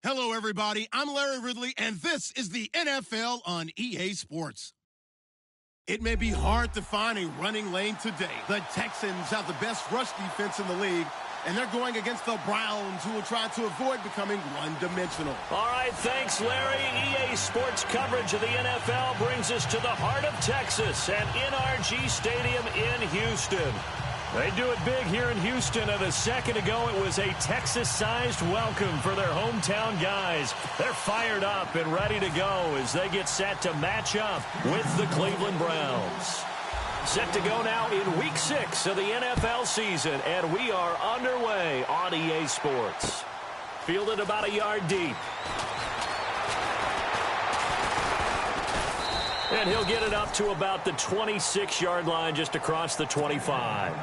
Hello, everybody. I'm Larry Ridley, and this is the NFL on EA Sports. It may be hard to find a running lane today. The Texans have the best rush defense in the league, and they're going against the Browns, who will try to avoid becoming one-dimensional. All right, thanks, Larry. EA Sports coverage of the NFL brings us to the heart of Texas at NRG Stadium in Houston. They do it big here in Houston, and a second ago it was a Texas-sized welcome for their hometown guys. They're fired up and ready to go as they get set to match up with the Cleveland Browns. Set to go now in Week 6 of the NFL season, and we are underway on EA Sports. Fielded about a yard deep. And he'll get it up to about the 26-yard line just across the 25.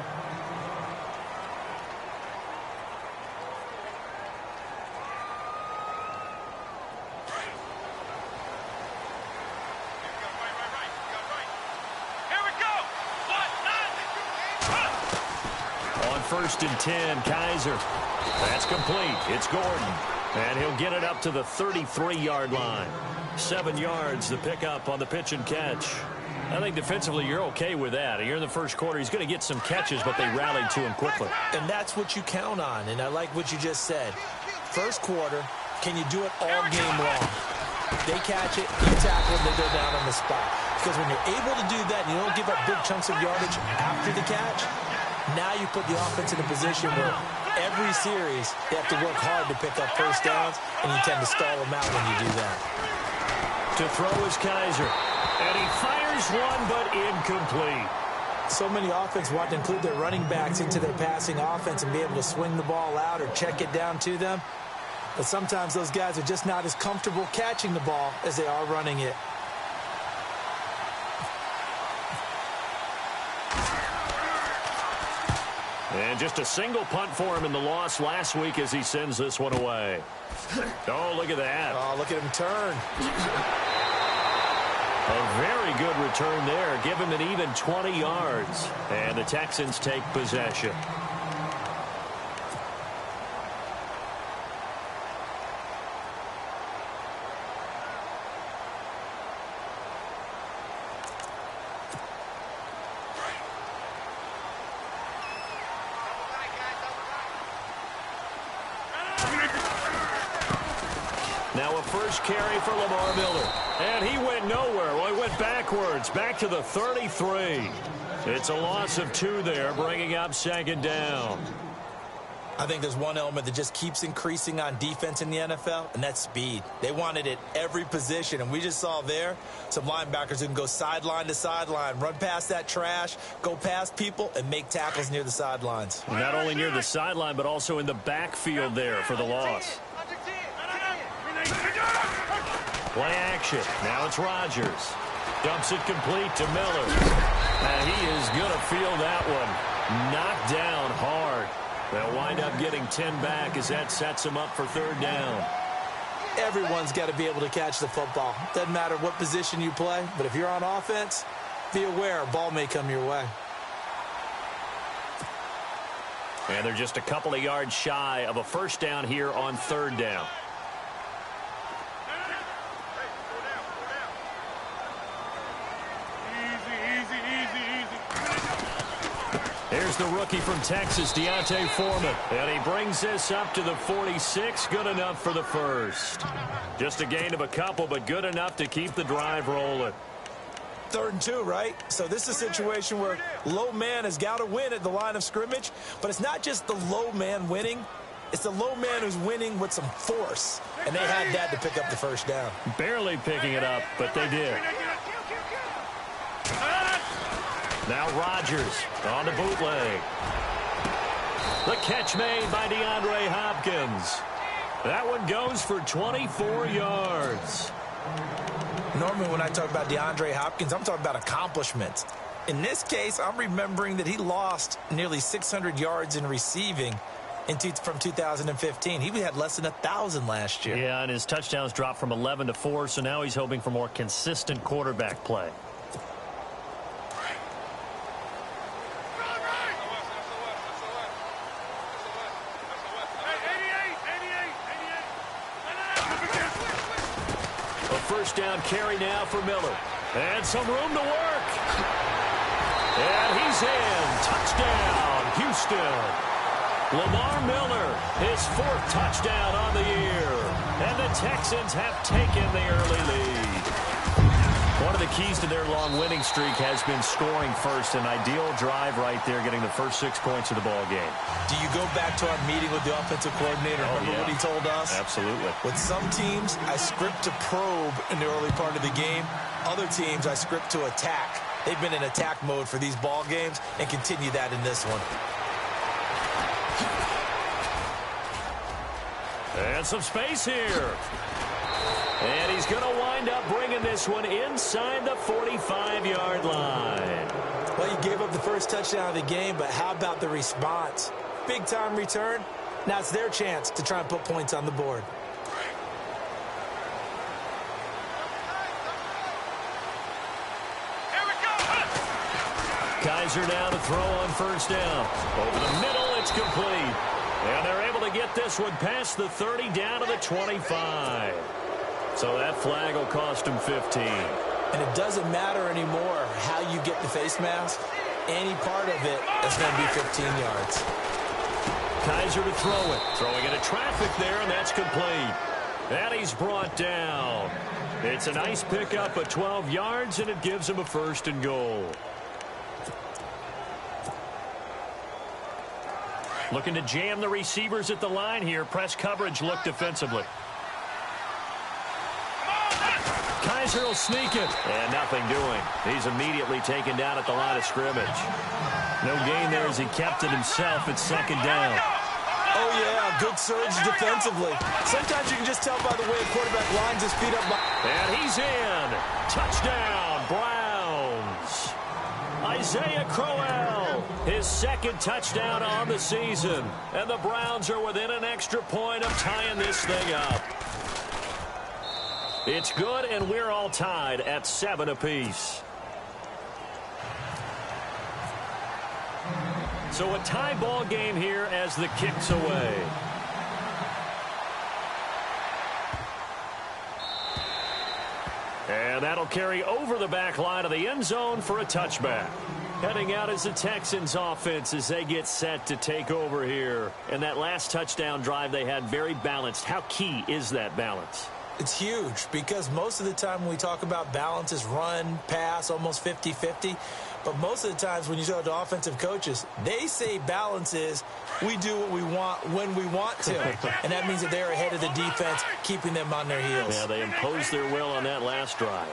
First and 10, Kaiser. That's complete. It's Gordon. And he'll get it up to the 33-yard line. 7 yards, the pickup on the pitch and catch. I think defensively you're okay with that. Here in the first quarter, he's going to get some catches, but they rallied to him quickly. And that's what you count on, and I like what you just said. First quarter, can you do it all game long? They catch it, you tackle it, they go down on the spot. Because when you're able to do that and you don't give up big chunks of yardage after the catch, now you put the offense in a position where every series they have to work hard to pick up first downs, and you tend to stall them out when you do that. To throw is Kaiser. And he fires one, but incomplete. So many offense want to include their running backs into their passing offense and be able to swing the ball out or check it down to them. But sometimes those guys are just not as comfortable catching the ball as they are running it. And just a single punt for him in the loss last week as he sends this one away. Oh, look at that. Oh, look at him turn. A very good return there. Give him an even 20 yards. And the Texans take possession. Now a first carry for Lamar Miller. And he went nowhere. Well, he went backwards, back to the 33. It's a loss of 2 there, bringing up second down. I think there's one element that just keeps increasing on defense in the NFL, and that's speed. They want it at every position, and we just saw there some linebackers who can go sideline to sideline, run past that trash, go past people, and make tackles near the sidelines. Not only near the sideline, but also in the backfield there for the loss. Play action. Now it's Rodgers. Dumps it complete to Miller. And he is going to feel that one. Knocked down hard. They'll wind up getting 10 back as that sets him up for third down. Everyone's got to be able to catch the football. Doesn't matter what position you play, but if you're on offense, be aware a ball may come your way. And they're just a couple of yards shy of a first down here on third down. Here's the rookie from Texas, Deontay Foreman. And he brings this up to the 46. Good enough for the first. Just a gain of a couple, but good enough to keep the drive rolling. 3rd and 2, right? So this is a situation where low man has got to win at the line of scrimmage. But it's not just the low man winning. It's the low man who's winning with some force. And they had that to pick up the first down. Barely picking it up, but they did. Now Rodgers on the bootleg. The catch made by DeAndre Hopkins. That one goes for 24 yards. Normally when I talk about DeAndre Hopkins, I'm talking about accomplishments. In this case, I'm remembering that he lost nearly 600 yards in receiving from 2015. He had less than 1,000 last year. Yeah, and his touchdowns dropped from 11 to 4, so now he's hoping for more consistent quarterback play. first down carry now for Miller. And some room to work. And he's in. Touchdown, Houston. Lamar Miller, his 4th touchdown on the year. And the Texans have taken the early lead. One of the keys to their long winning streak has been scoring first. An ideal drive right there, getting the first 6 points of the ball game. Do you go back to our meeting with the offensive coordinator? Remember what he told us? Absolutely. With some teams, I script to probe in the early part of the game. Other teams, I script to attack. They've been in attack mode for these ball games and continue that in this one. And some space here. And he's going to wind up bringing this one inside the 45-yard line. Well, you gave up the first touchdown of the game, but how about the response? Big-time return. Now it's their chance to try and put points on the board. Kaiser now to throw on first down. Over the middle, it's complete. And they're able to get this one past the 30 down to the 25. So that flag will cost him 15. And it doesn't matter anymore how you get the face mask. Any part of it is going to be 15 yards. Kaiser to throw it. Throwing into traffic there, and that's complete. And he's brought down. It's a nice pickup of 12 yards, and it gives him a 1st and goal. Looking to jam the receivers at the line here. Press coverage look defensively. Kaiser will sneak it. And nothing doing. He's immediately taken down at the line of scrimmage. No gain there as he kept it himself at 2nd down. Oh, yeah, good surge defensively. Sometimes you can just tell by the way a quarterback lines his feet up. And he's in. Touchdown, Browns. Isaiah Crowell, his 2nd touchdown on the season. And the Browns are within an extra point of tying this thing up. It's good, and we're all tied at 7 apiece. So a tie ball game here as the kick's away. And that'll carry over the back line of the end zone for a touchback. Heading out is the Texans offense as they get set to take over here. And that last touchdown drive they had very balanced. How key is that balance? It's huge because most of the time when we talk about balance is run, pass, almost 50-50. But most of the times when you talk to offensive coaches, they say balance is we do what we want when we want to. And that means that they're ahead of the defense, keeping them on their heels. Yeah, they imposed their will on that last drive.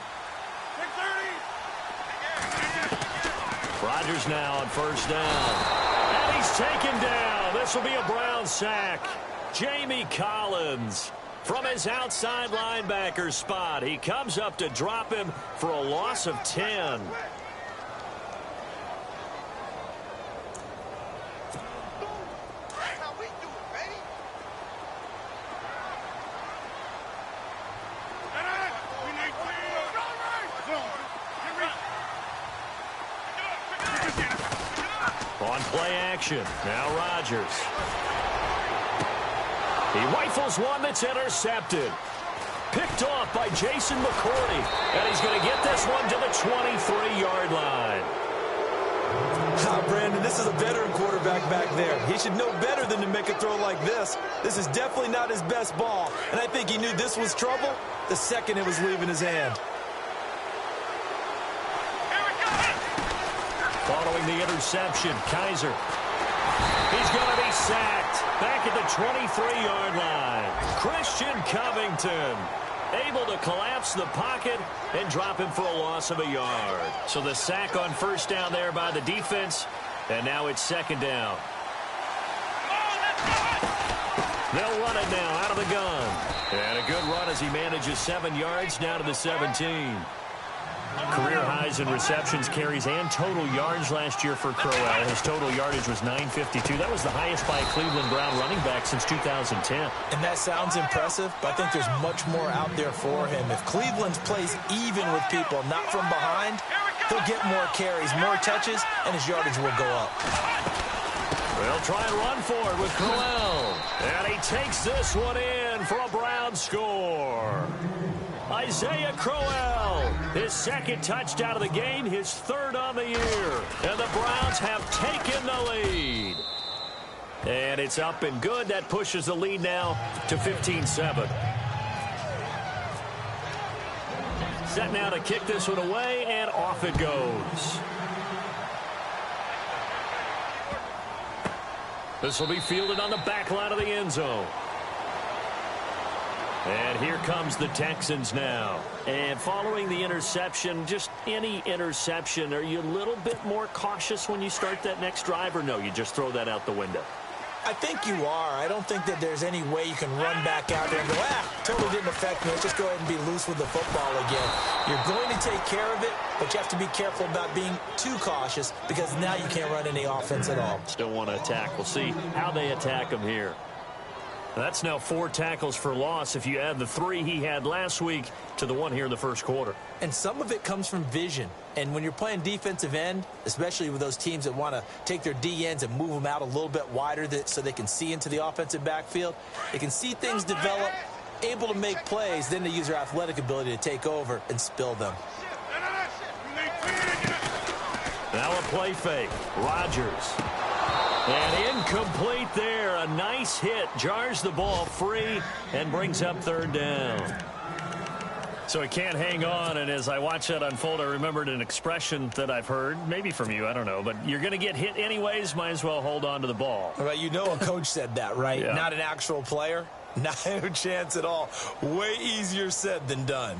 Rodgers now on first down. And he's taken down. This will be a Brown sack. Jamie Collins from his outside linebacker spot. He comes up to drop him for a loss of 10. On play action, now Rodgers. He rifles one that's intercepted. Picked off by Jason McCourty. And he's going to get this one to the 23-yard line. Brandon, this is a veteran quarterback back there. He should know better than to make a throw like this. This is definitely not his best ball. And I think he knew this was trouble the second it was leaving his hand. Following the interception, Kaiser. He's going to be sacked back at the 23-yard line. Christian Covington able to collapse the pocket and drop him for a loss of a yard. So the sack on first down there by the defense, and now it's 2nd down. They'll run it now out of the gun. And a good run as he manages 7 yards down to the 17. Career highs in receptions, carries, and total yards last year for Crowell. His total yardage was 952. That was the highest by a Cleveland Brown running back since 2010. And that sounds impressive, but I think there's much more out there for him. If Cleveland plays even with people, not from behind, he'll get more carries, more touches, and his yardage will go up. They'll try and run for it with Crowell. And he takes this one in for a Brown score. Isaiah Crowell, his second touchdown of the game, his third on the year. And the Browns have taken the lead. And it's up and good. That pushes the lead now to 15-7. Set now to kick this one away, and off it goes. This will be fielded on the back line of the end zone. And here comes the Texans now. And following the interception, just any interception, are you a little bit more cautious when you start that next drive, or no, you just throw that out the window? I think you are. I don't think that there's any way you can run back out there and go, totally didn't affect me. Let's just go ahead and be loose with the football again. You're going to take care of it, but you have to be careful about being too cautious because now you can't run any offense at all. Still want to attack. We'll see how they attack him here. That's now 4 tackles for loss if you add the 3 he had last week to the 1 here in the first quarter. And some of it comes from vision. And when you're playing defensive end, especially with those teams that want to take their D-ends and move them out a little bit wider so they can see into the offensive backfield, they can see things develop, able to make plays, then they use their athletic ability to take over and spill them. Now a play fake. Rodgers. And incomplete there. A nice hit. Jars the ball free and brings up third down. So he can't hang on, and as I watch that unfold, I remembered an expression that I've heard, maybe from you, I don't know, but you're going to get hit anyways, might as well hold on to the ball. Well, you know a coach said that, right? Yeah. Not an actual player? Not a chance at all. Way easier said than done.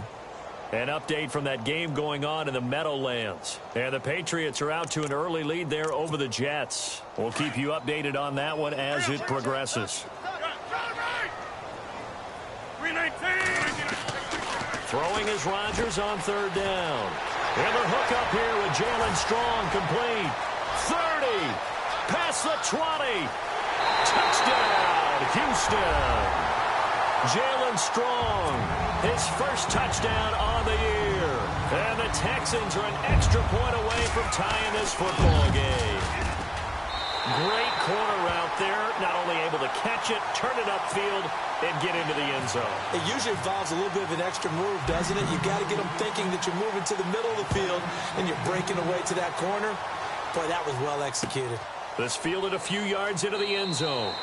An update from that game going on in the Meadowlands. And the Patriots are out to an early lead there over the Jets. We'll keep you updated on that one as it progresses. Throwing is Rodgers on third down. And the hook up here with Jalen Strong complete. 30. Past the 20. Touchdown, Houston. Jalen Strong, his first touchdown on the year. And the Texans are an extra point away from tying this football game. Great corner route there. Not only able to catch it, turn it upfield, and get into the end zone. It usually involves a little bit of an extra move, doesn't it? You got to get them thinking that you're moving to the middle of the field and you're breaking away to that corner. Boy, that was well executed. This fielded a few yards into the end zone.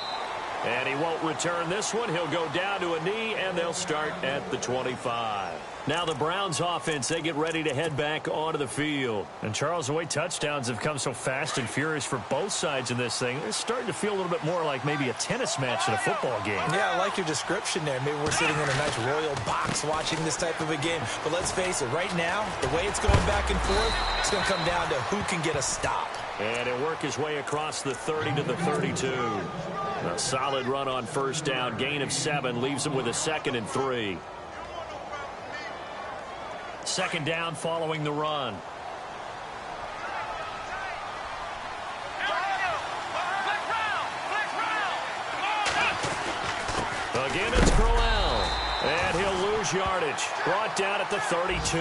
And he won't return this one. He'll go down to a knee, and they'll start at the 25. Now the Browns offense, they get ready to head back onto the field. And Charles, the way touchdowns have come so fast and furious for both sides in this thing, it's starting to feel a little bit more like maybe a tennis match in a football game. Yeah, I like your description there. Maybe we're sitting in a nice royal box watching this type of a game. But let's face it, right now, the way it's going back and forth, it's going to come down to who can get a stop. And he'll work his way across the 30 to the 32. A solid run on first down. Gain of 7 leaves him with a 2nd and 3. Second down following the run. Again, it's Crowell. And he'll lose yardage. Brought down at the 32.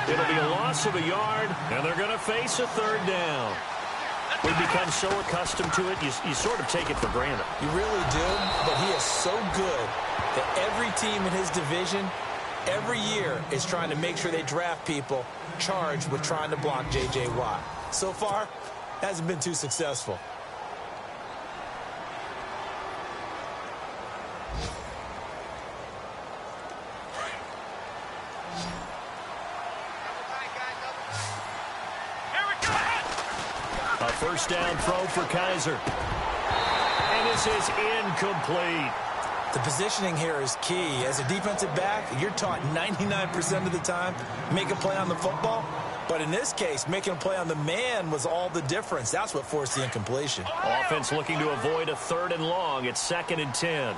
It'll be a loss of a yard, and they're going to face a third down. We've become so accustomed to it, you sort of take it for granted. You really do, but he is so good that every team in his division, every year, is trying to make sure they draft people charged with trying to block J.J. Watt. So far, hasn't been too successful. A first down throw for Kaiser. And this is incomplete. The positioning here is key. As a defensive back, you're taught 99% of the time, make a play on the football. But in this case, making a play on the man was all the difference. That's what forced the incompletion. Offense looking to avoid a 3rd and long. It's 2nd and 10.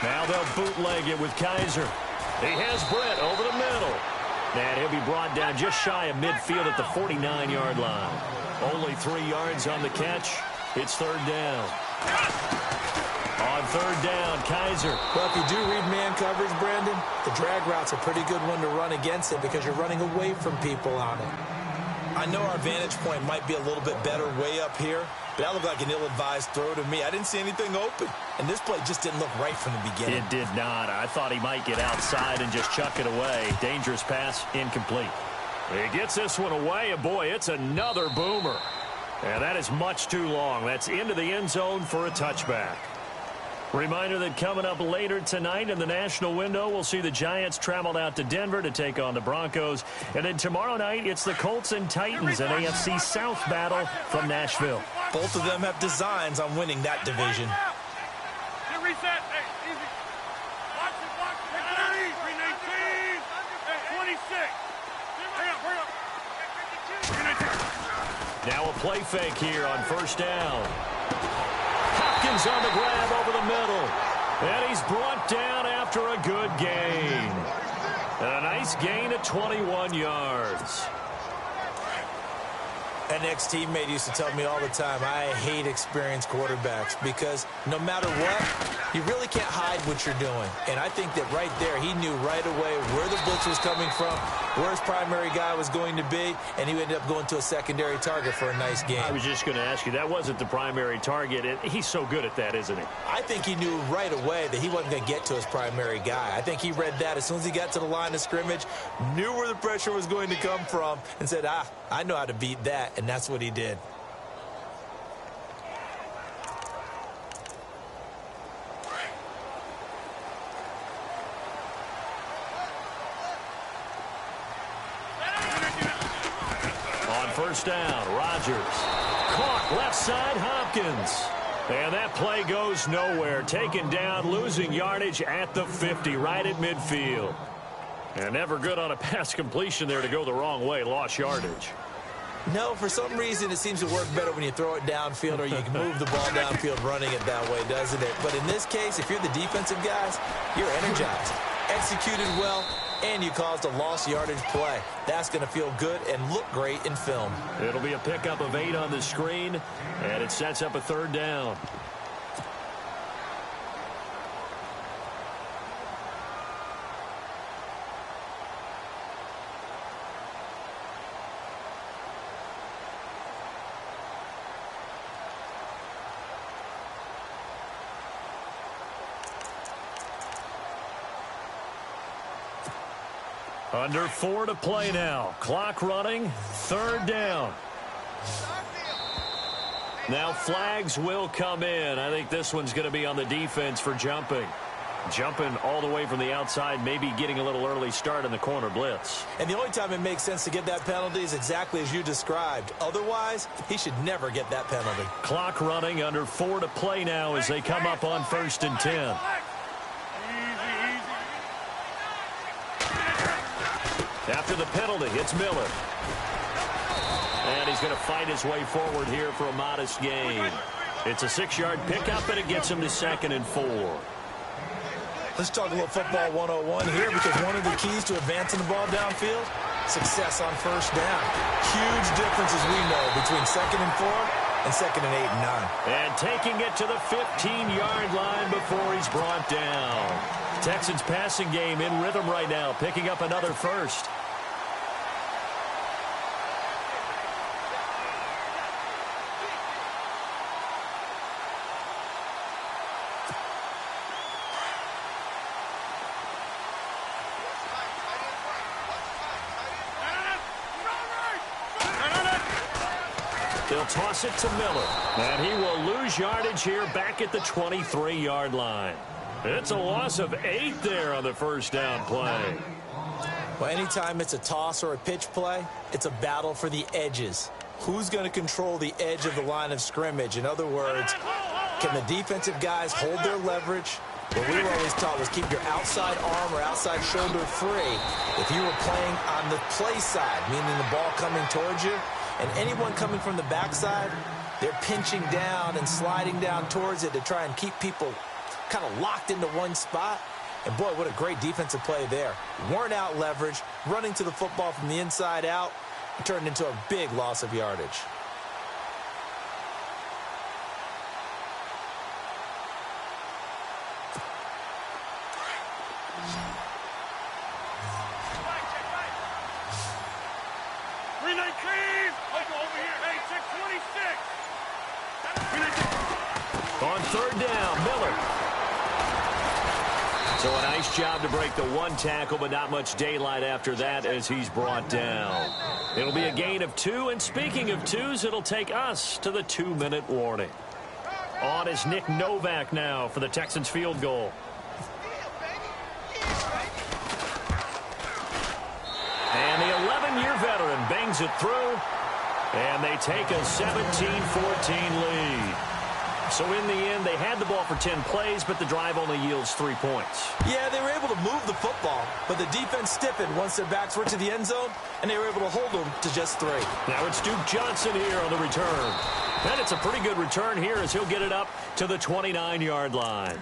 Now they'll bootleg it with Kaiser. He has Brett over the middle. And he'll be brought down just shy of midfield at the 49-yard line. Only 3 yards on the catch. It's 3rd down. On 3rd down, Kaiser. Well, if you do read man coverage, Brandon, the drag route's a pretty good one to run against it because you're running away from people on it. I know our vantage point might be a little bit better way up here, But that looked like an ill-advised throw to me. I didn't see anything open. And this play just didn't look right from the beginning. It did not. I thought he might get outside and just chuck it away. Dangerous pass, incomplete. He gets this one away, and boy, it's another boomer. And that is much too long. That's into the end zone for a touchback. Reminder that coming up later tonight in the national window, we'll see the Giants travel out to Denver to take on the Broncos. And then tomorrow night, it's the Colts and Titans, an AFC South battle from Nashville. Both of them have designs on winning that division. Reset. Hey, easy. Watch it. 319. 26. Hurry up. Now a play fake here on first down. Hopkins on the grab over the middle. And he's brought down after a good gain. And a nice gain of 21 yards. An ex-teammate used to tell me all the time, I hate experienced quarterbacks because no matter what, you really can't hide what you're doing. And I think that right there, he knew right away where the blitz was coming from, where his primary guy was going to be, and he ended up going to a secondary target for a nice game. I was just going to ask you, that wasn't the primary target. He's so good at that, isn't he? I think he knew right away that he wasn't going to get to his primary guy. I think he read that as soon as he got to the line of scrimmage, knew where the pressure was going to come from, and said, I know how to beat that, and that's what he did. On first down, Rodgers. Caught left side, Hopkins. And that play goes nowhere. Taken down, losing yardage at the 50, right at midfield. And never good on a pass completion there to go the wrong way. Lost yardage. No, for some reason it seems to work better when you throw it downfield or you can move the ball downfield running it that way, doesn't it? But in this case, if you're the defensive guys, you're energized, executed well, and you caused a lost yardage play. That's going to feel good and look great in film. It'll be a pickup of 8 on the screen, and it sets up a third down. Under 4 to play now. Clock running. Third down. Now flags will come in. I think this one's going to be on the defense for jumping. Jumping all the way from the outside, maybe getting a little early start in the corner blitz. And the only time it makes sense to get that penalty is exactly as you described. Otherwise, he should never get that penalty. Clock running. Under 4 to play now as they come up on 1st and 10. After the penalty, it's Miller. And he's going to fight his way forward here for a modest gain. It's a 6-yard pickup, and it gets him to 2nd and 4. Let's talk a little football 101 here, because one of the keys to advancing the ball downfield, success on first down. Huge difference, as we know, between 2nd and 4 and 2nd and 8 and 9. And taking it to the 15-yard line before he's brought down. Texans passing game in rhythm right now, picking up another first. They'll toss it to Miller. And he will lose yardage here back at the 23-yard line. It's a loss of 8 there on the first down play. Well, anytime it's a toss or a pitch play, it's a battle for the edges. Who's going to control the edge of the line of scrimmage? In other words, can the defensive guys hold their leverage? What we were always taught was keep your outside arm or outside shoulder free. If you were playing on the play side, meaning the ball coming towards you, and anyone coming from the backside, they're pinching down and sliding down towards it to try and keep people kind of locked into one spot. And boy, what a great defensive play there. Weren't out leverage, running to the football from the inside out, turned into a big loss of yardage. On third down, Miller. So a nice job to break the one tackle, but not much daylight after that as he's brought down. It'll be a gain of 2, and speaking of 2s, it'll take us to the 2-minute warning. On is Nick Novak now for the Texans field goal. And the 11-year veteran bangs it through, and they take a 17-14 lead. So in the end, they had the ball for 10 plays, but the drive only yields 3 points. Yeah, they were able to move the football, but the defense stiffened once their backs were to the end zone, and they were able to hold them to just 3. Now it's Duke Johnson here on the return. And it's a pretty good return here as he'll get it up to the 29-yard line.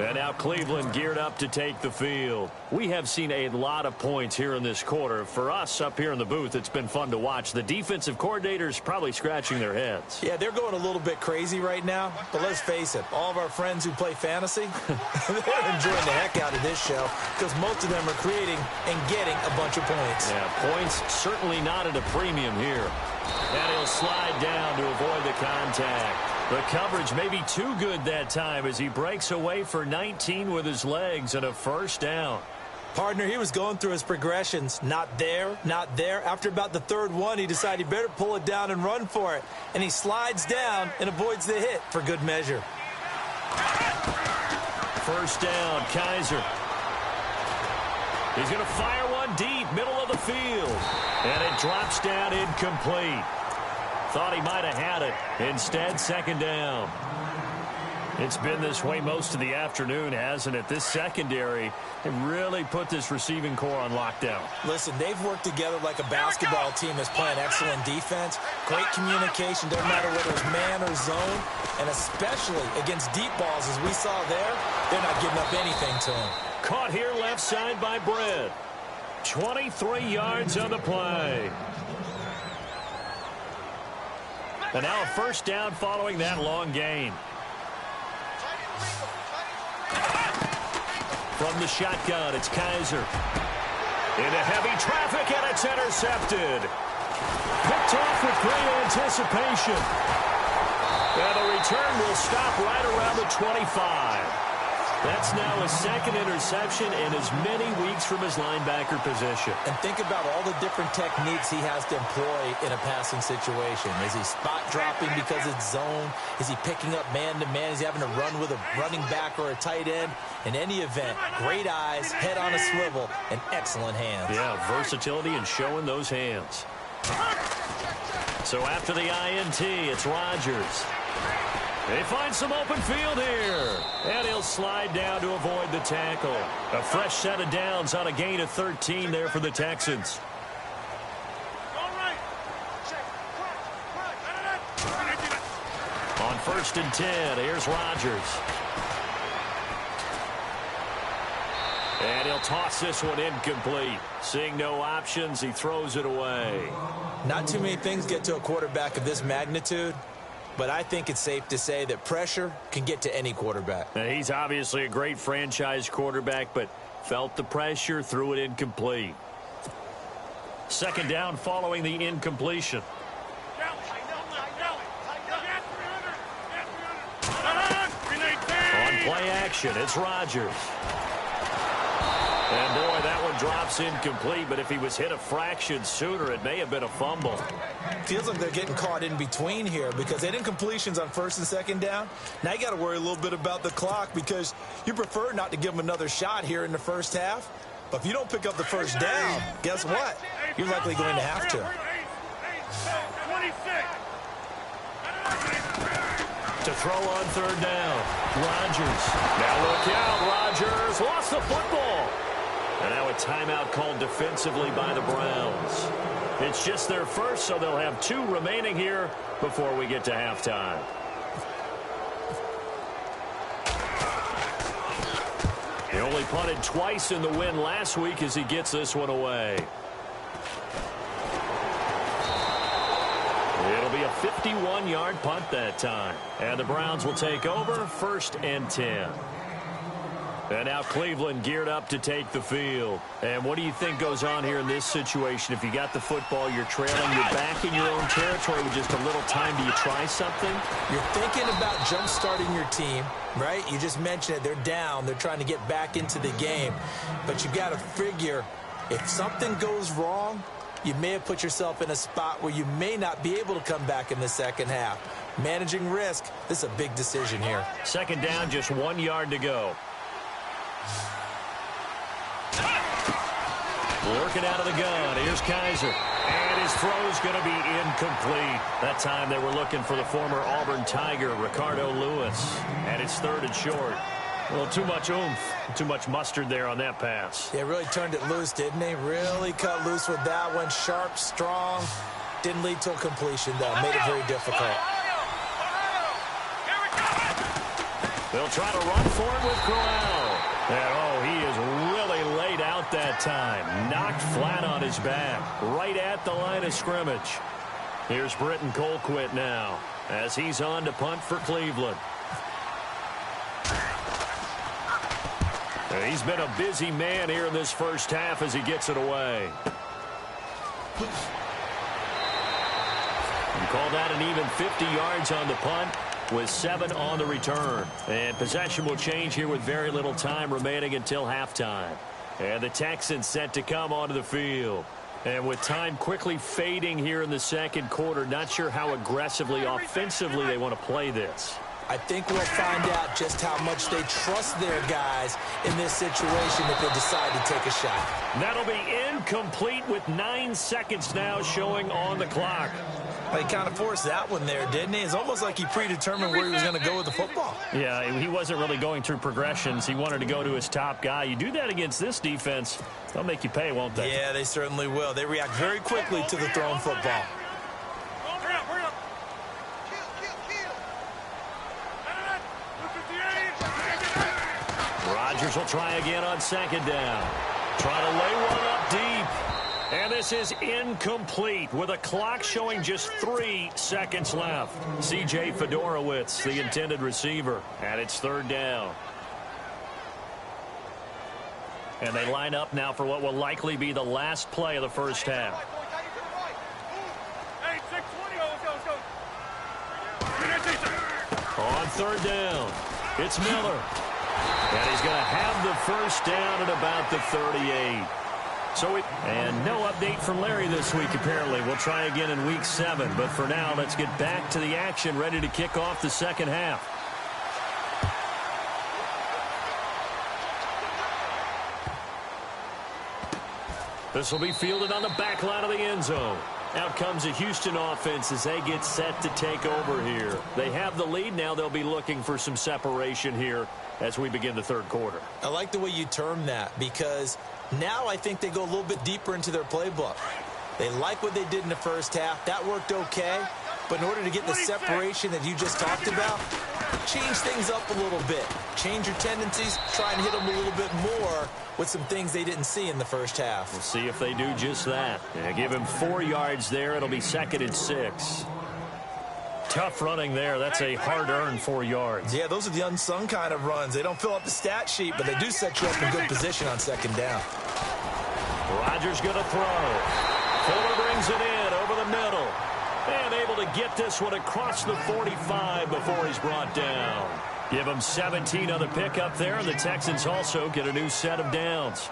And now Cleveland geared up to take the field. We have seen a lot of points here in this quarter. For us up here in the booth, it's been fun to watch. The defensive coordinators probably scratching their heads. Yeah, they're going a little bit crazy right now. But let's face it, all of our friends who play fantasy, they're enjoying the heck out of this show because most of them are creating and getting a bunch of points. Yeah, points certainly not at a premium here. And he'll slide down to avoid the contact. The coverage may be too good that time as he breaks away for 19 with his legs and a first down. Partner, he was going through his progressions. Not there, not there. After about the third one, he decided he better pull it down and run for it. And he slides down and avoids the hit for good measure. First down, Kaiser. He's going to fire one deep, middle of the field. And it drops down incomplete. Thought he might have had it. Instead, second down. It's been this way most of the afternoon, hasn't it? This secondary, they really put this receiving core on lockdown. Listen, they've worked together like a basketball team that's playing excellent defense. Great communication, doesn't matter whether it's man or zone. And especially against deep balls, as we saw there, they're not giving up anything to him. Caught here left side by Brett. 23 yards on the play. And now a first down following that long gain. From the shotgun, it's Kaiser. Into heavy traffic, and it's intercepted. Picked off with great anticipation. And the return will stop right around the 25. That's now his second interception in as many weeks from his linebacker position. And think about all the different techniques he has to employ in a passing situation. Is he spot dropping because it's zone? Is he picking up man-to-man? Is he having to run with a running back or a tight end? In any event, great eyes, head on a swivel, and excellent hands. Yeah, versatility and showing those hands. So after the INT, it's Rodgers. They find some open field here. And he'll slide down to avoid the tackle. A fresh set of downs on a gain of 13 there for the Texans. On 1st and 10, here's Rodgers. And he'll toss this one incomplete. Seeing no options, he throws it away. Not too many things get to a quarterback of this magnitude. But I think it's safe to say that pressure can get to any quarterback. Now, he's obviously a great franchise quarterback, but felt the pressure, threw it incomplete. Second down following the incompletion. On play action, it's Rodgers. And, boy, that one drops incomplete, but if he was hit a fraction sooner, it may have been a fumble. Feels like they're getting caught in between here because they had incompletions on 1st and 2nd down. Now you got to worry a little bit about the clock because you prefer not to give them another shot here in the first half. But if you don't pick up the first down, guess what? You're likely going to have to. To throw on 3rd down, Rodgers. Now look out, Rodgers lost the football. And now a timeout called defensively by the Browns. It's just their first, so they'll have 2 remaining here before we get to halftime. He only punted twice in the win last week as he gets this one away. It'll be a 51-yard punt that time. And the Browns will take over 1st and 10. And now Cleveland geared up to take the field. And what do you think goes on here in this situation? If you got the football, you're trailing, you're back in your own territory with just a little time. Do you try something? You're thinking about jump-starting your team, right? You just mentioned it. They're down. They're trying to get back into the game. But you got to figure if something goes wrong, you may have put yourself in a spot where you may not be able to come back in the second half. Managing risk, this is a big decision here. Second down, just 1 yard to go. Working out of the gun. Here's Kaiser. And his throw's going to be incomplete. That time they were looking for the former Auburn Tiger, Ricardo Lewis. And it's 3rd and short. A little too much oomph, too much mustard there on that pass. Yeah, really turned it loose, didn't he? Really cut loose with that one. Sharp, strong. Didn't lead to a completion, though. Made it very difficult. They'll try to run for it with Corral. And, he is really laid out that time. Knocked flat on his back. Right at the line of scrimmage. Here's Britton Colquitt now as he's on to punt for Cleveland. He's been a busy man here in this first half as he gets it away. You call that an even 50 yards on the punt with 7 on the return. And possession will change here with very little time remaining until halftime. And the Texans set to come onto the field. And with time quickly fading here in the second quarter, not sure how aggressively, offensively they want to play this. I think we'll find out just how much they trust their guys in this situation if they decide to take a shot. That'll be incomplete with 9 seconds now showing on the clock. He kind of forced that one there, didn't he? It's almost like he predetermined where he was going to go with the football. Yeah, he wasn't really going through progressions. He wanted to go to his top guy. You do that against this defense, they'll make you pay, won't they? Yeah, they certainly will. They react very quickly to the thrown football. Rodgers will try again on second down. Try to lay one up deep. And this is incomplete with a clock showing just 3 seconds left. C.J. Fedorowicz, the intended receiver, and it's 3rd down. And they line up now for what will likely be the last play of the first half. On 3rd down, it's Miller. And he's going to have the first down at about the 38. And no update from Larry this week, apparently. We'll try again in week 7. But for now, let's get back to the action, ready to kick off the second half. This will be fielded on the back line of the end zone. Out comes a Houston offense as they get set to take over here. They have the lead now. They'll be looking for some separation here as we begin the third quarter. I like the way you term that because now I think they go a little bit deeper into their playbook. They like what they did in the first half. That worked okay. But in order to get the separation that you just talked about, change things up a little bit. Change your tendencies. Try and hit them a little bit more with some things they didn't see in the first half. We'll see if they do just that. Yeah, give him 4 yards there. It'll be 2nd and 6. Tough running there. That's a hard-earned 4 yards. Yeah, those are the unsung kind of runs. They don't fill up the stat sheet, but they do set you up in good position on second down. Rodgers going to throw. Fuller brings it in over the middle. And able to get this one across the 45 before he's brought down. Give him 17 on the pickup there, and the Texans also get a new set of downs.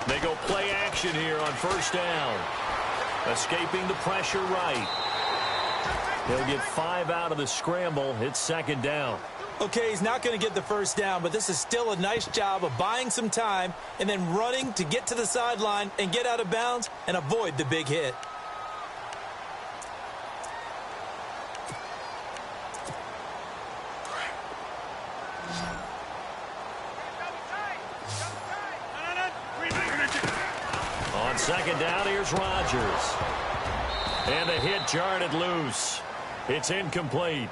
They go play action here on first down. Escaping the pressure right. He'll get 5 out of the scramble. It's 2nd down. Okay, he's not going to get the first down, but this is still a nice job of buying some time and then running to get to the sideline and get out of bounds and avoid the big hit. On 2nd down, here's Rodgers. And the hit jarred it loose. It's incomplete.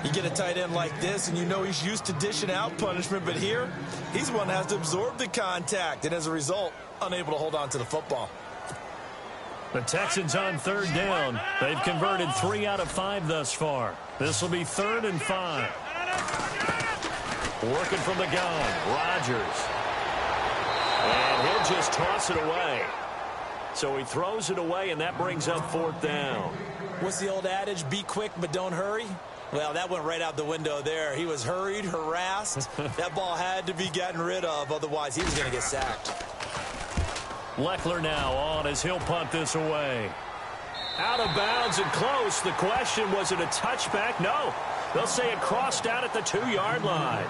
You get a tight end like this, and you know he's used to dishing out punishment, but here, he's the one that has to absorb the contact, and as a result, unable to hold on to the football. The Texans on third down. They've converted 3 out of 5 thus far. This will be 3rd and 5. Working from the gun, Rodgers. And he'll just toss it away. So he throws it away, and that brings up 4th down. What's the old adage, be quick but don't hurry? Well, that went right out the window there. He was hurried, harassed. That ball had to be gotten rid of, otherwise he was going to get sacked. Leckler now on as he'll punt this away. Out of bounds and close. The question, was it a touchback? No. They'll say it crossed out at the 2-yard line.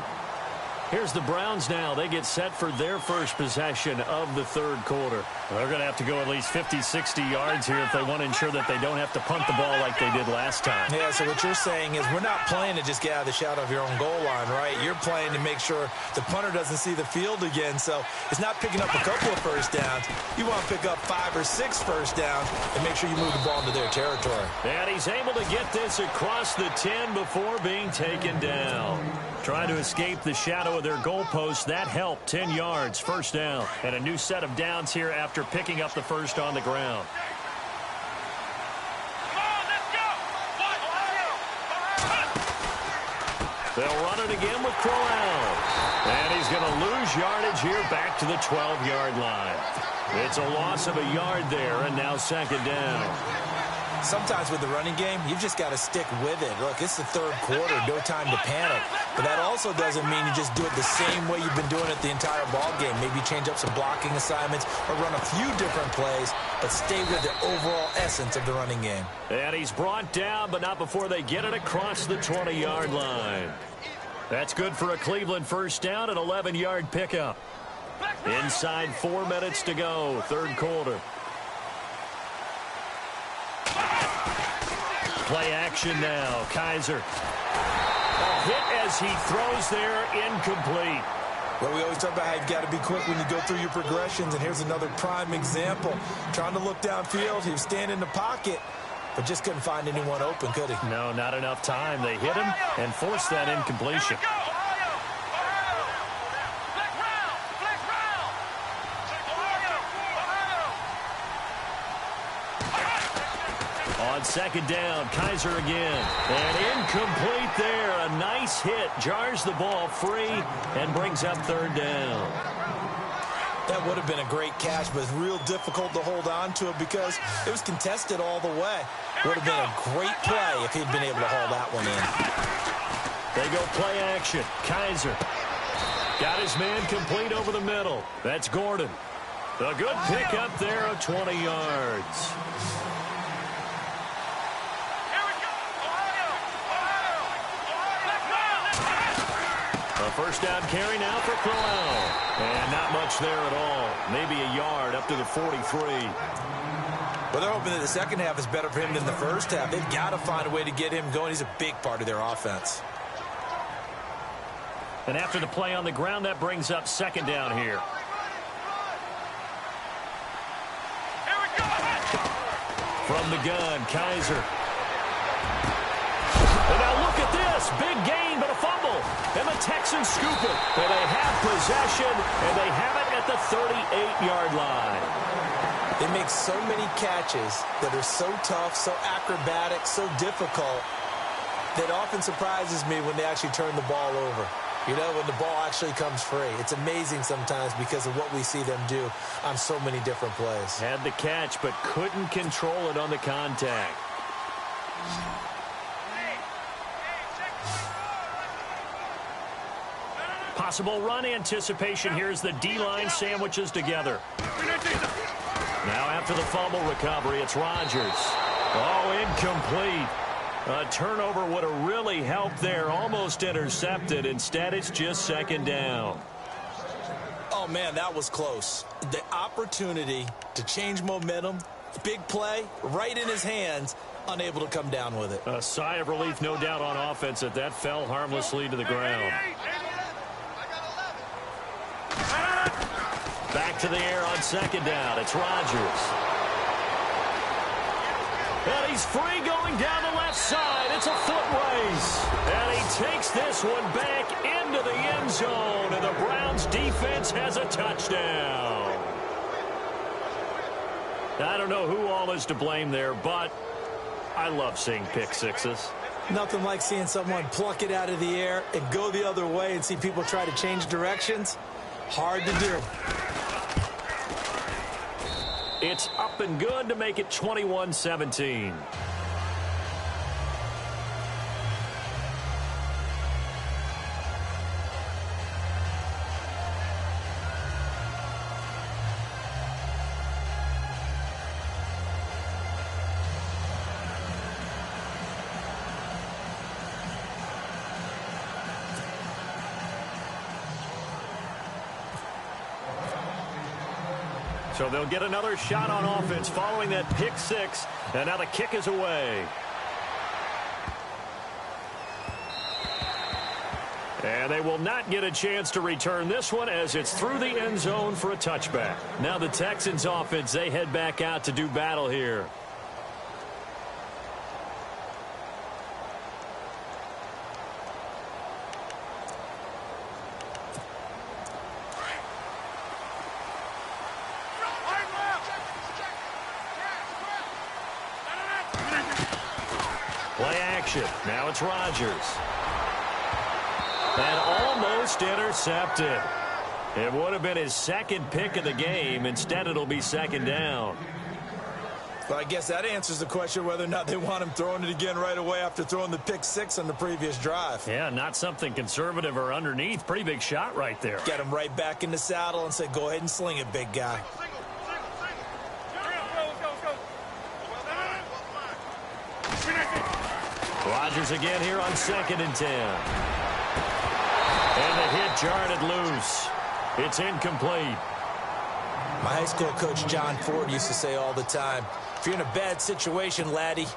Here's the Browns now. They get set for their first possession of the 3rd quarter. They're going to have to go at least 50, 60 yards here if they want to ensure that they don't have to punt the ball like they did last time. Yeah, so what you're saying is we're not playing to just get out of the shadow of your own goal line, right? You're playing to make sure the punter doesn't see the field again. So it's not picking up a couple of first downs. You want to pick up 5 or 6 first downs and make sure you move the ball into their territory. And he's able to get this across the 10 before being taken down. Trying to escape the shadow of their goalpost. That helped. 10 yards, 1st down. And a new set of downs here after picking up the first on the ground. They'll run it again with Crowell. And he's going to lose yardage here back to the 12-yard line. It's a loss of a yard there, and now 2nd down. Sometimes with the running game, you've just got to stick with it. Look, it's the 3rd quarter, no time to panic. But that also doesn't mean you just do it the same way you've been doing it the entire ball game. Maybe change up some blocking assignments or run a few different plays, but stay with the overall essence of the running game. And he's brought down, but not before they get it across the 20-yard line. That's good for a Cleveland first down, an 11-yard pickup. Inside 4 minutes to go, 3rd quarter. Play action now. Kaiser. A hit as he throws there, incomplete. Well, we always talk about how you've got to be quick when you go through your progressions, and here's another prime example. Trying to look downfield, he was standing in the pocket, but just couldn't find anyone open, could he? No, not enough time. They hit him and forced that incompletion. On 2nd down, Kaiser again. And incomplete there. A nice hit. Jars the ball free and brings up 3rd down. That would have been a great catch, but it's real difficult to hold on to it because it was contested all the way. Would have been a great play if he'd been able to haul that one in. They go play action. Kaiser got his man complete over the middle. That's Gordon. A good pickup there of 20 yards. A first down carry now for Crowell. And not much there at all. Maybe a yard up to the 43. But they're hoping that the second half is better for him than the first half. They've got to find a way to get him going. He's a big part of their offense. And after the play on the ground, that brings up 2nd down here. From the gun, Kaiser. And now look at this. Big gain, but a fumble. And the Texans scoop it. And they have possession, and they have it at the 38-yard line. They make so many catches that are so tough, so acrobatic, so difficult, that often surprises me when they actually turn the ball over. You know, when the ball actually comes free. It's amazing sometimes because of what we see them do on so many different plays. Had the catch, but couldn't control it on the contact. Possible run anticipation. Here's the D-line sandwiches together. Now after the fumble recovery, it's Rodgers. Oh, incomplete. A turnover would have really helped there. Almost intercepted. Instead, it's just 2nd down. Oh, man, that was close. The opportunity to change momentum, big play, right in his hands, unable to come down with it. A sigh of relief, no doubt, on offense that that fell harmlessly to the ground. Back to the air on 2nd down. It's Rodgers. And he's free going down the left side. It's a foot race. And he takes this one back into the end zone. And the Browns defense has a touchdown. I don't know who all is to blame there, but I love seeing pick sixes. Nothing like seeing someone pluck it out of the air and go the other way and see people try to change directions. Hard to do. It's up and good to make it 21-17. So they'll get another shot on offense following that pick six. And now the kick is away. And they will not get a chance to return this one as it's through the end zone for a touchback. Now the Texans offense, they head back out to do battle here. Play action. Now it's Rodgers. And almost intercepted. It would have been his second pick of the game. Instead, it'll be second down. Well, I guess that answers the question whether or not they want him throwing it again right away after throwing the pick six on the previous drive. Yeah, not something conservative or underneath. Pretty big shot right there. Get him right back in the saddle and say, go ahead and sling it, big guy. Rodgers again here on 2nd and 10. And the hit jarred it loose. It's incomplete. My high school coach, John Ford, used to say all the time, if you're in a bad situation, laddie,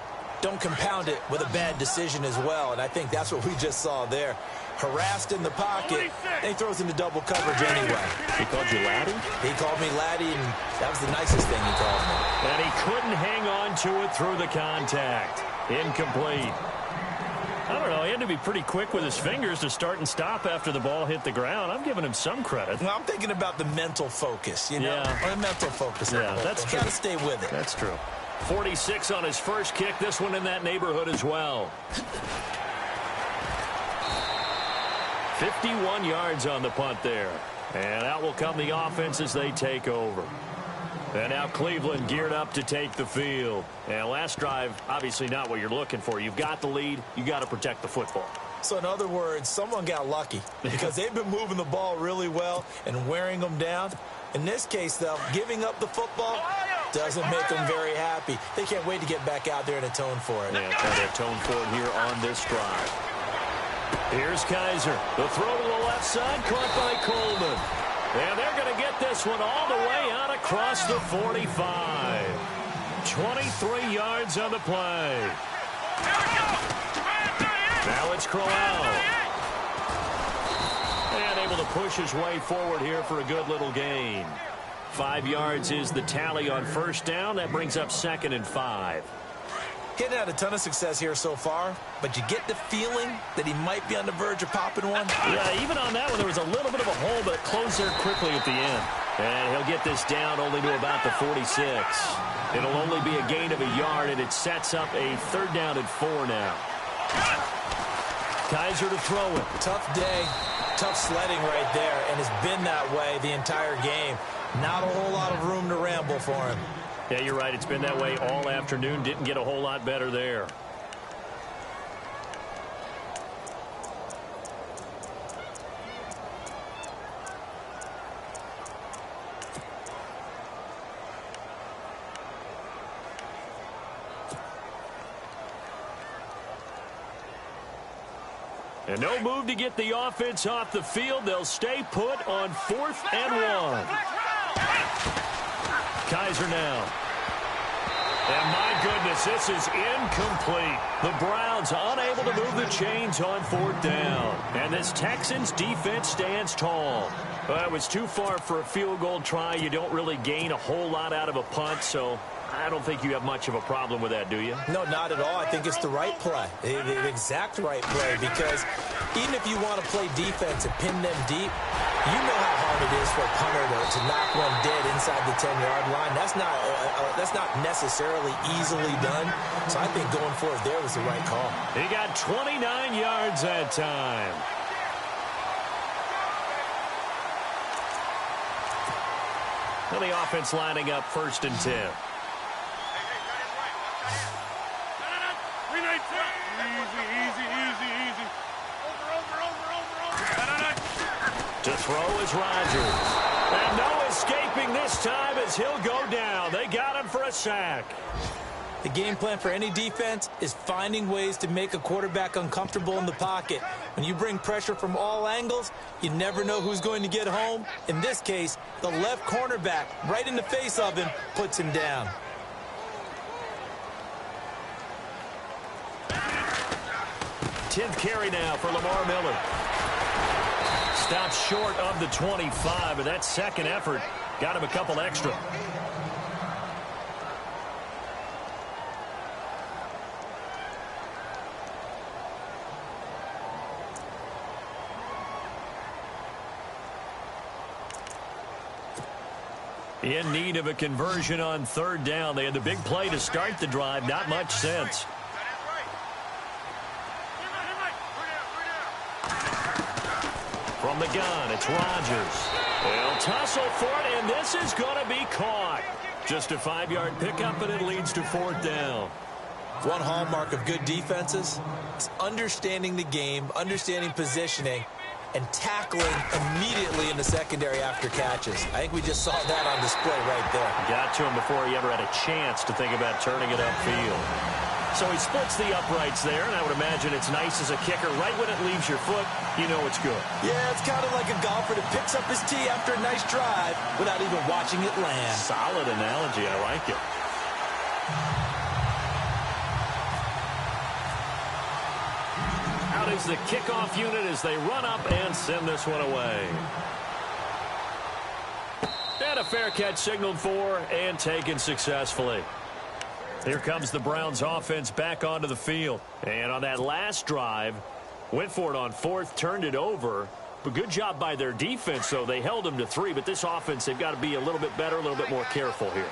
don't compound it with a bad decision as well. And I think that's what we just saw there. Harassed in the pocket, and he throws into double coverage anyway. He called you laddie? He called me laddie, and that was the nicest thing he called me. And he couldn't hang on to it through the contact. Incomplete. I don't know. He had to be pretty quick with his fingers to start and stop after the ball hit the ground. I'm giving him some credit. Well, I'm thinking about the mental focus, you know? Yeah. Or the mental focus. Yeah, that's true. Got to stay with it. That's true. 46 on his first kick. This one in that neighborhood as well. 51 yards on the punt there. And out will come the offense as they take over. And now Cleveland geared up to take the field. And last drive, obviously not what you're looking for. You've got the lead. You got to protect the football. So in other words, someone got lucky because they've been moving the ball really well and wearing them down. In this case, though, giving up the football doesn't make them very happy. They can't wait to get back out there and atone for it. Yeah, try to atone for it here on this drive. Here's Kaiser. The throw to the left side, caught by Coleman. And they're going to get this one all the way out across the 45. 23 yards on the play. Now it's Crowell. And able to push his way forward here for a good little gain. 5 yards is the tally on first down. That brings up 2nd and 5. He hadn't had a ton of success here so far, but you get the feeling that he might be on the verge of popping one. Yeah, even on that one, there was a little bit of a hole, but it closed there quickly at the end. And he'll get this down only to about the 46. It'll only be a gain of a yard, and it sets up a 3rd down and 4 now. Kaiser to throw it. Tough day, tough sledding right there, and it's been that way the entire game. Not a whole lot of room to ramble for him. Yeah, you're right. It's been that way all afternoon. Didn't get a whole lot better there. And no move to get the offense off the field. They'll stay put on 4th and 1. Kaiser now. And my goodness, this is incomplete. The Browns unable to move the chains on 4th down. And this Texans defense stands tall. Well, it was too far for a field goal try. You don't really gain a whole lot out of a punt, so I don't think you have much of a problem with that, do you? No, not at all. I think it's the right play, the exact right play, because even if you want to play defense and pin them deep, you know how hard it is for a punter to knock one dead inside the 10-yard line. That's not necessarily easily done. So I think going for it there was the right call. He got 29 yards that time. Well, the offense lining up 1st and 10. To throw is Rodgers. And no escaping this time as he'll go down. They got him for a sack. The game plan for any defense is finding ways to make a quarterback uncomfortable in the pocket. When you bring pressure from all angles, you never know who's going to get home. In this case, the left cornerback, right in the face of him, puts him down. Tenth carry now for Lamar Miller. Stops short of the 25, but that second effort got him a couple extra. In need of a conversion on 3rd down. They had the big play to start the drive. Not much sense. From the gun, it's Rodgers. They'll tussle for it, and this is going to be caught. Just a 5-yard pickup, and it leads to 4th down. One hallmark of good defenses is understanding the game, understanding positioning, and tackling immediately in the secondary after catches. I think we just saw that on display right there. Got to him before he ever had a chance to think about turning it upfield. So he splits the uprights there, and I would imagine it's nice as a kicker. Right when it leaves your foot, you know it's good. Yeah, it's kind of like a golfer that picks up his tee after a nice drive without even watching it land. Solid analogy. I like it. Out is the kickoff unit as they run up and send this one away. And a fair catch signaled for and taken successfully. Here comes the Browns offense back onto the field. And on that last drive, went for it on 4th, turned it over. But good job by their defense, though. They held them to 3, but this offense, they've got to be a little bit better, a little bit more careful here.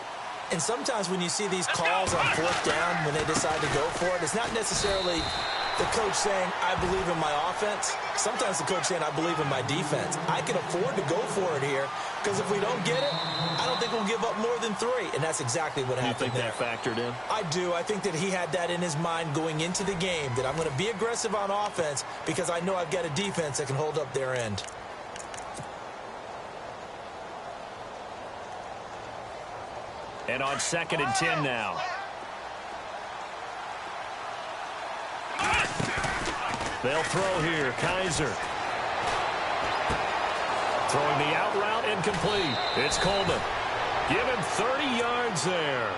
And sometimes when you see these calls on 4th down, when they decide to go for it, it's not necessarily the coach saying, I believe in my offense. Sometimes the coach saying, I believe in my defense. I can afford to go for it here because if we don't get it, I don't think we'll give up more than 3. And that's exactly what happened there. You think that factored in? I do. I think that he had that in his mind going into the game, that I'm going to be aggressive on offense because I know I've got a defense that can hold up their end. And on 2nd and 10 now. They'll throw here. Kaiser. Throwing the out route incomplete. It's Coleman. Give him 30 yards there.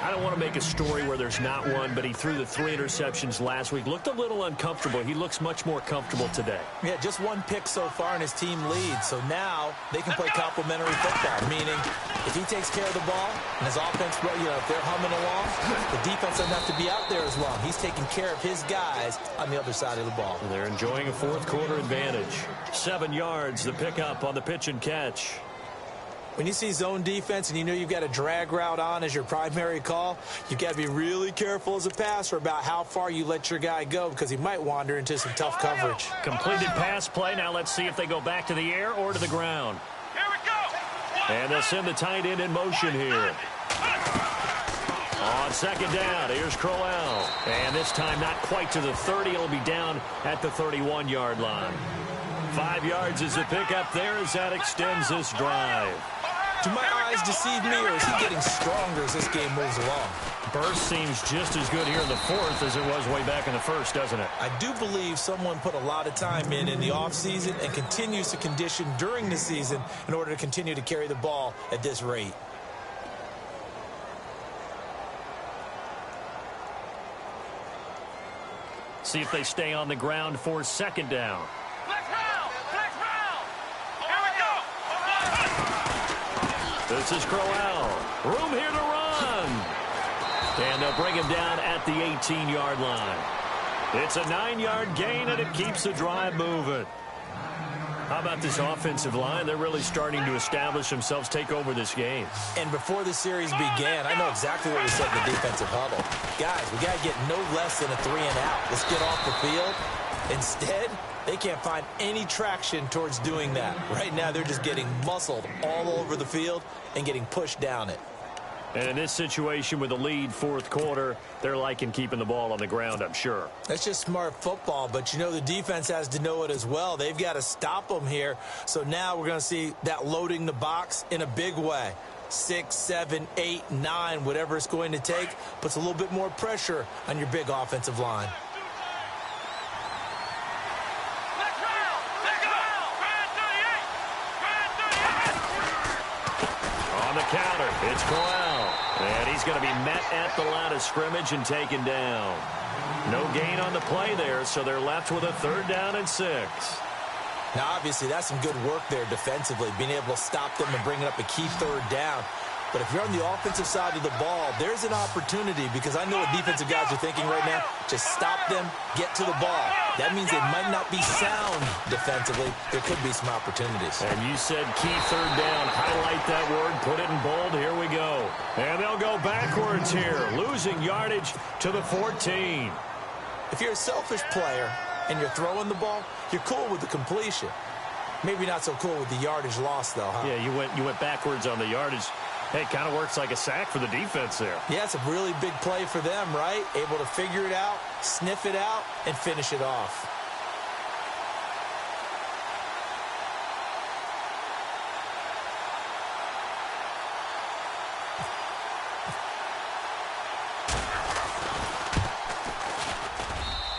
I don't want to make a story where there's not one, but he threw the 3 interceptions last week. Looked a little uncomfortable. He looks much more comfortable today. Yeah, just 1 pick so far and his team leads. So now they can play complementary football, meaning if he takes care of the ball and his offense, if they're humming along, the defense doesn't have to be out there as long. He's taking care of his guys on the other side of the ball. And they're enjoying a 4th quarter advantage. 7 yards, the pickup on the pitch and catch. When you see zone defense and you know you've got a drag route on as your primary call, you've got to be really careful as a passer about how far you let your guy go because he might wander into some tough coverage. Completed pass play. Now let's see if they go back to the air or to the ground. Here we go. And they'll send the tight end in motion here. On 2nd down, here's Crowell. And this time not quite to the 30. It'll be down at the 31-yard line. 5 yards is the pickup there as that extends this drive. Do my eyes deceive me, or is he getting stronger as this game moves along? Burst seems just as good here in the 4th as it was way back in the 1st, doesn't it? I do believe someone put a lot of time in the offseason and continues to condition during the season in order to continue to carry the ball at this rate. See if they stay on the ground for 2nd down. This is Crowell. Room here to run. And they'll bring him down at the 18-yard line. It's a 9-yard gain, and it keeps the drive moving. How about this offensive line? They're really starting to establish themselves, take over this game. And before the series began, I know exactly what we said in the defensive huddle. Guys, we got to get no less than a 3-and-out. Let's get off the field. Instead, they can't find any traction towards doing that. Right now, they're just getting muscled all over the field and getting pushed down it. And in this situation with the lead fourth quarter, they're liking keeping the ball on the ground, I'm sure. That's just smart football, but you know the defense has to know it as well. They've got to stop them here. So now we're going to see that loading the box in a big way. 6, 7, 8, 9, whatever it's going to take, puts a little bit more pressure on your big offensive line. On the counter, it's Corral. And he's going to be met at the line of scrimmage and taken down. No gain on the play there, so they're left with a 3rd down and 6. Now, obviously, that's some good work there defensively, being able to stop them and bringing up a key 3rd down. But if you're on the offensive side of the ball, there's an opportunity, because I know what defensive guys are thinking right now. Just stop them, get to the ball. That means they might not be sound defensively. There could be some opportunities. And you said key 3rd down. Highlight that word, put it in bold. Here we go. And they'll go backwards here, losing yardage to the 14. If you're a selfish player and you're throwing the ball, you're cool with the completion. Maybe not so cool with the yardage loss, though, huh? Yeah, you went backwards on the yardage. Hey, it kind of works like a sack for the defense there. Yeah, it's a really big play for them, right? Able to figure it out, sniff it out, and finish it off.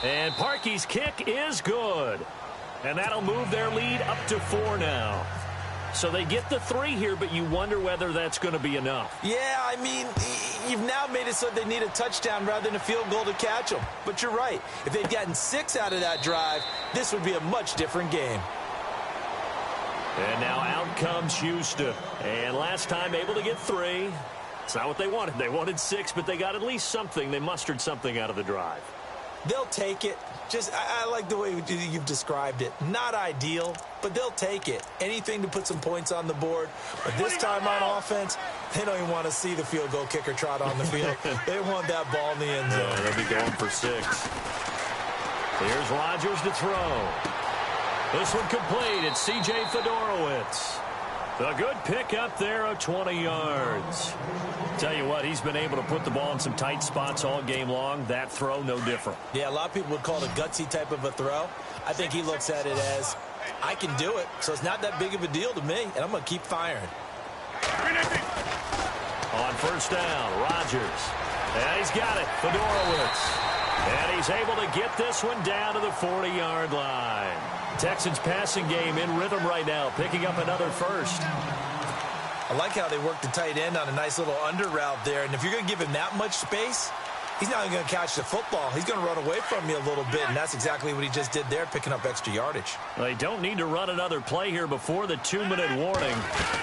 And Parkey's kick is good. And that'll move their lead up to 4 now. So they get the 3 here, but you wonder whether that's going to be enough. Yeah, I mean, you've now made it so they need a touchdown rather than a field goal to catch them. But you're right. If they'd gotten 6 out of that drive, this would be a much different game. And now out comes Houston. And last time able to get 3. It's not what they wanted. They wanted 6, but they got at least something. They mustered something out of the drive. They'll take it. I like the way you've described it. Not ideal, but they'll take it. Anything to put some points on the board. But this time on offense, they don't even want to see the field goal kicker trot on the field. They want that ball in the end zone. Yeah, they'll be going for 6. Here's Rodgers to throw. This one complete. It's C.J. Fedorowicz. A good pick up there of 20 yards. Tell you what, he's been able to put the ball in some tight spots all game long. That throw, no different. Yeah, a lot of people would call it a gutsy type of a throw. I think he looks at it as, I can do it, so it's not that big of a deal to me, and I'm going to keep firing. On first down, Rodgers. And he's got it, Fedorowicz. And he's able to get this one down to the 40-yard line. Texans passing game in rhythm right now, picking up another first. I like how they work the tight end on a nice little under route there. And if you're going to give him that much space, he's not even going to catch the football. He's going to run away from you a little bit, and that's exactly what he just did there, picking up extra yardage. They don't need to run another play here before the 2-minute warning.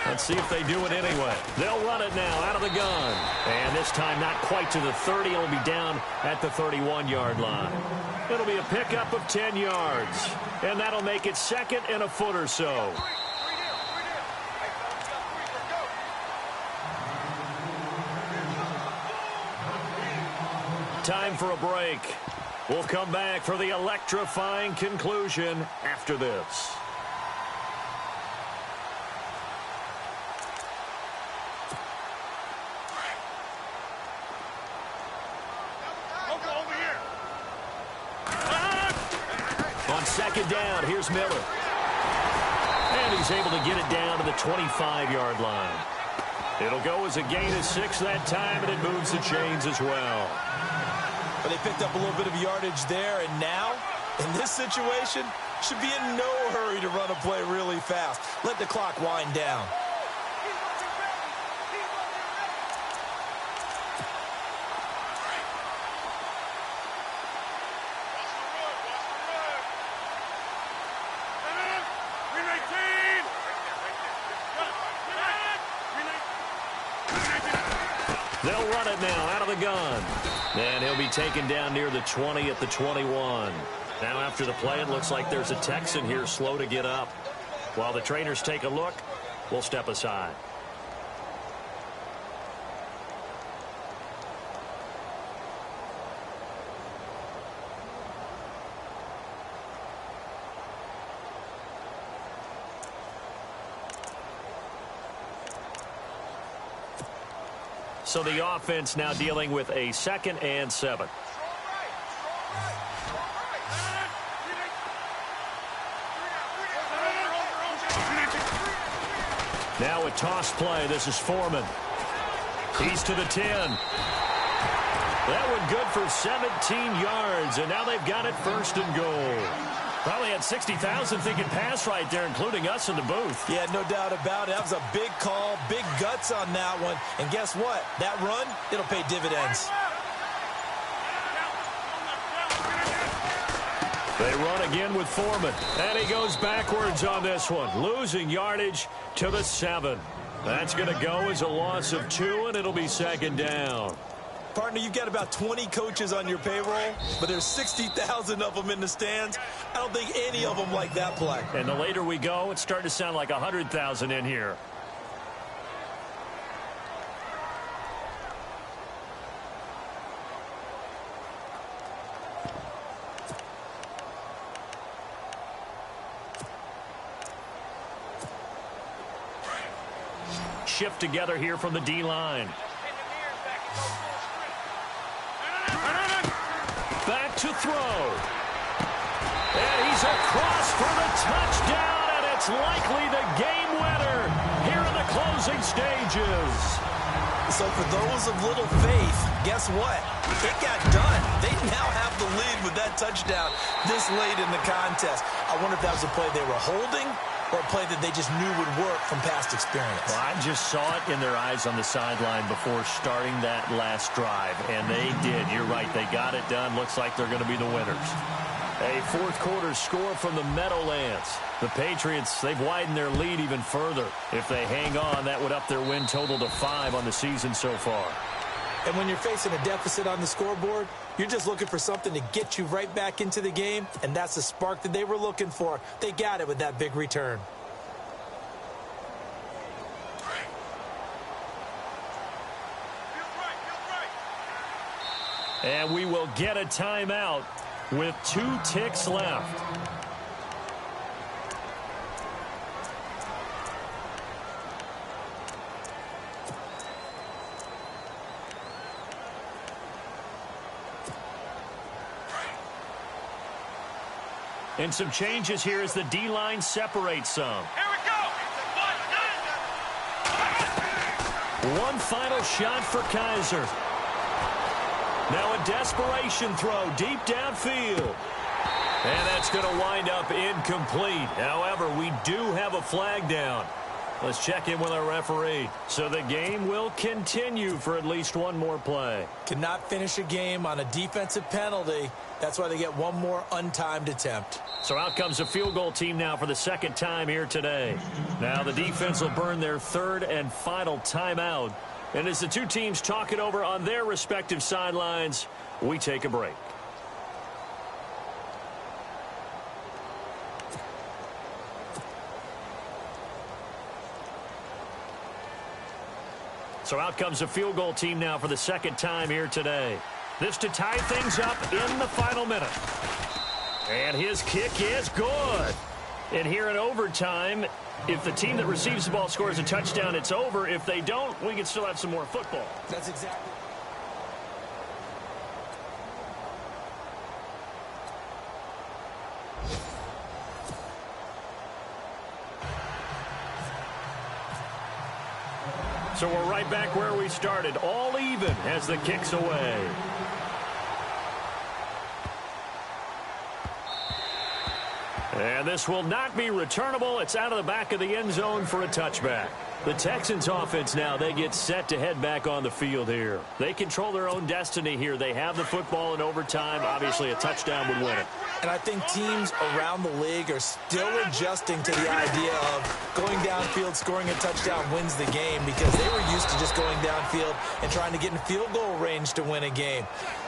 Let's see if they do it anyway. They'll run it now out of the gun. And this time not quite to the 30. It'll be down at the 31-yard line. It'll be a pickup of 10 yards. And that'll make it 2nd and a foot or so. Time for a break. We'll come back for the electrifying conclusion after this. On second down, here's Miller. And he's able to get it down to the 25-yard line. It'll go as a gain of 6 that time, and it moves the chains as well. But they picked up a little bit of yardage there, and now, in this situation, should be in no hurry to run a play really fast. Let the clock wind down. They'll run it now out of the gun. And he'll be taken down near the 20 at the 21. Now after the play, it looks like there's a Texan here slow to get up. While the trainers take a look, we'll step aside. So the offense now dealing with a 2nd and 7. Now a toss play. This is Foreman. He's to the 10. That one good for 17 yards, and now they've got it 1st and goal. Probably had 60,000 thinking pass right there, including us in the booth. Yeah, no doubt about it. That was a big call, big guts on that one. And guess what? That run, it'll pay dividends. They run again with Foreman. And he goes backwards on this one, losing yardage to the 7. That's going to go as a loss of 2, and it'll be 2nd down. Partner, you've got about 20 coaches on your payroll, but there's 60,000 of them in the stands. I don't think any of them like that play. And the later we go, it's starting to sound like 100,000 in here. Shift together here from the D-line. Back to throw. And he's across for the touchdown, and it's likely the game winner here in the closing stages. So for those of little faith, guess what? It got done. They now have the lead with that touchdown this late in the contest. I wonder if that was a play they were holding or a play that they just knew would work from past experience. Well, I just saw it in their eyes on the sideline before starting that last drive, and they did. You're right. They got it done. Looks like they're going to be the winners. A 4th quarter score from the Meadowlands. The Patriots, they've widened their lead even further. If they hang on, that would up their win total to 5 on the season so far. And when you're facing a deficit on the scoreboard, you're just looking for something to get you right back into the game, and that's the spark that they were looking for. They got it with that big return. And we will get a timeout with 2 ticks left. And some changes here as the D-line separates some. Here we go. One final shot for Kaiser. Now a desperation throw deep downfield. And that's going to wind up incomplete. However, we do have a flag down. Let's check in with our referee. So the game will continue for at least one more play. Cannot finish a game on a defensive penalty. That's why they get one more untimed attempt. So out comes a field goal team now for the 2nd time here today. Now the defense will burn their 3rd and final timeout. And as the 2 teams talk it over on their respective sidelines, we take a break. So out comes a field goal team now for the 2nd time here today. This to tie things up in the final minute. And his kick is good. And here in overtime, if the team that receives the ball scores a touchdown, it's over. If they don't, we can still have some more football. That's exactly. So we're right back where we started, all even as the kick's away. And this will not be returnable. It's out of the back of the end zone for a touchback. The Texans offense now, they get set to head back on the field here. They control their own destiny here. They have the football in overtime. Obviously, a touchdown would win it. And I think teams around the league are still adjusting to the idea of going downfield, scoring a touchdown wins the game, because they were used to just going downfield and trying to get in field goal range to win a game.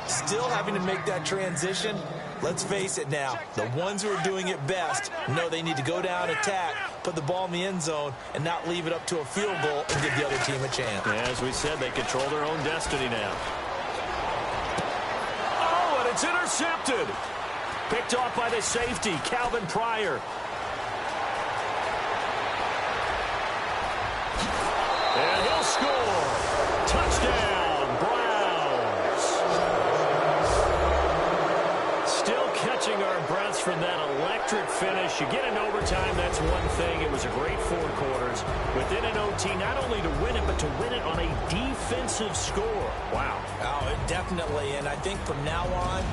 Still having to make that transition. Let's face it now, the ones who are doing it best know they need to go down, attack, put the ball in the end zone, and not leave it up to a field goal and give the other team a chance. As we said, they control their own destiny now. Oh, and it's intercepted. Picked off by the safety, Calvin Pryor. And he'll score. Touchdown, Browns. Still catching our breaths from that electric finish. You get in overtime, that's one thing. It was a great 4 quarters. Within an OT, not only to win it, but to win it on a defensive score. Wow. Oh, definitely. And I think from now on,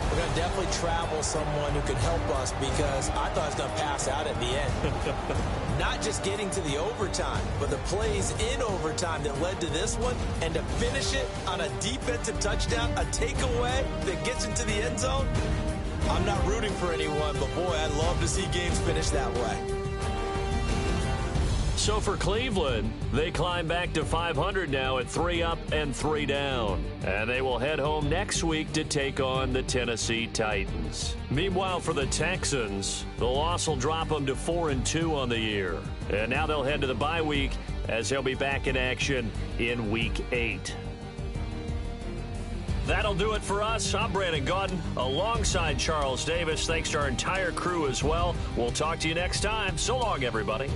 we're going to definitely travel someone who can help us, because I thought I was going to pass out at the end. Not just getting to the overtime, but the plays in overtime that led to this one, and to finish it on a defensive touchdown, a takeaway that gets into the end zone. I'm not rooting for anyone, but boy, I'd love to see games finish that way. So for Cleveland, they climb back to 500 now at 3 up and 3 down. And they will head home next week to take on the Tennessee Titans. Meanwhile, for the Texans, the loss will drop them to 4-2 on the year. And now they'll head to the bye week, as they'll be back in action in Week 8. That'll do it for us. I'm Brandon Gaudin alongside Charles Davis. Thanks to our entire crew as well. We'll talk to you next time. So long, everybody.